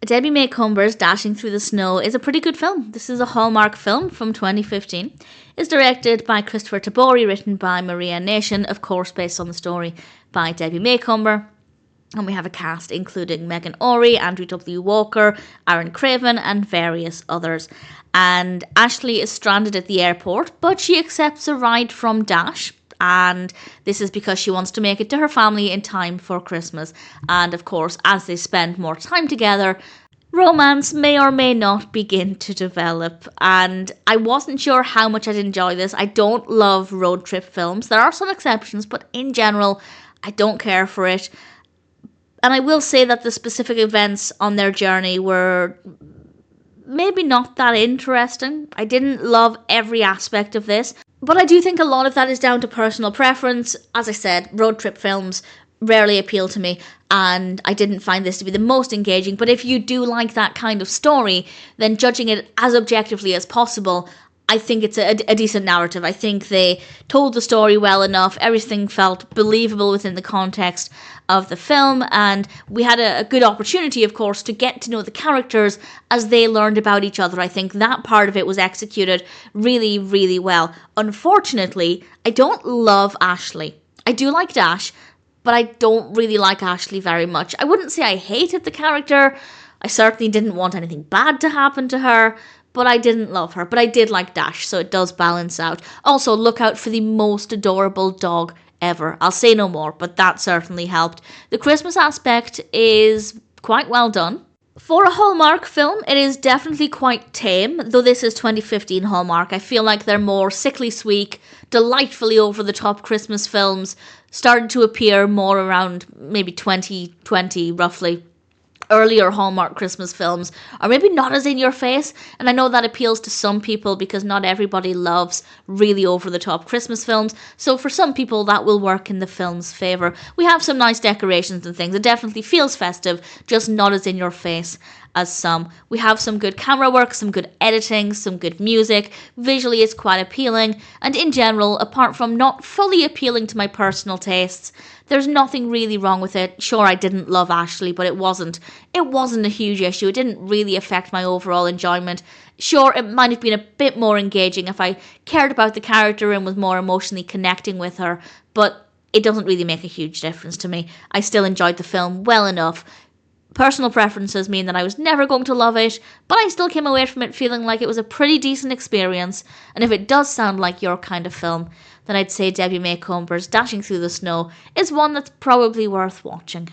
Debbie Macomber's Dashing Through the Snow is a pretty good film. This is a Hallmark film from 2015. It's directed by Kristoffer Tabori, written by Maria Nation, of course based on the story by Debbie Macomber. And we have a cast including Meghan Ory, Andrew W. Walker, Aaron Craven, and various others. And Ashley is stranded at the airport, but she accepts a ride from Dash. And this is because she wants to make it to her family in time for Christmas. And of course, as they spend more time together, romance may or may not begin to develop. And I wasn't sure how much I'd enjoy this. I don't love road trip films. There are some exceptions, but in general, I don't care for it. And I will say that the specific events on their journey were maybe not that interesting. I didn't love every aspect of this. But I do think a lot of that is down to personal preference. As I said, road trip films rarely appeal to me, and I didn't find this to be the most engaging. But if you do like that kind of story, then judging it as objectively as possible, I think it's a decent narrative. I think they told the story well enough. Everything felt believable within the context of the film, and we had a good opportunity, of course, to get to know the characters as they learned about each other. I think that part of it was executed really, really well. Unfortunately, I don't love Ashley. I do like Dash, but I don't really like Ashley very much. I wouldn't say I hated the character. I certainly didn't want anything bad to happen to her, but I didn't love her. But I did like Dash, so it does balance out. Also, look out for the most adorable dog ever. I'll say no more, but that certainly helped. The Christmas aspect is quite well done. For a Hallmark film, it is definitely quite tame, though this is 2015 Hallmark. I feel like their more sickly sweet, delightfully over-the-top Christmas films started to appear more around maybe 2020, roughly. Earlier Hallmark Christmas films are maybe not as in your face, and I know that appeals to some people because not everybody loves really over-the-top Christmas films, so for some people that will work in the film's favour. We have some nice decorations and things. It definitely feels festive, just not as in your face as some. We have some good camera work, some good editing, some good music. Visually it's quite appealing, and in general, apart from not fully appealing to my personal tastes, there's nothing really wrong with it. Sure, I didn't love Ashley, but it wasn't a huge issue. It didn't really affect my overall enjoyment. Sure, it might have been a bit more engaging if I cared about the character and was more emotionally connecting with her, but it doesn't really make a huge difference to me. I still enjoyed the film well enough. Personal preferences mean that I was never going to love it, but I still came away from it feeling like it was a pretty decent experience, and if it does sound like your kind of film, then I'd say Debbie Macomber's Dashing Through the Snow is one that's probably worth watching.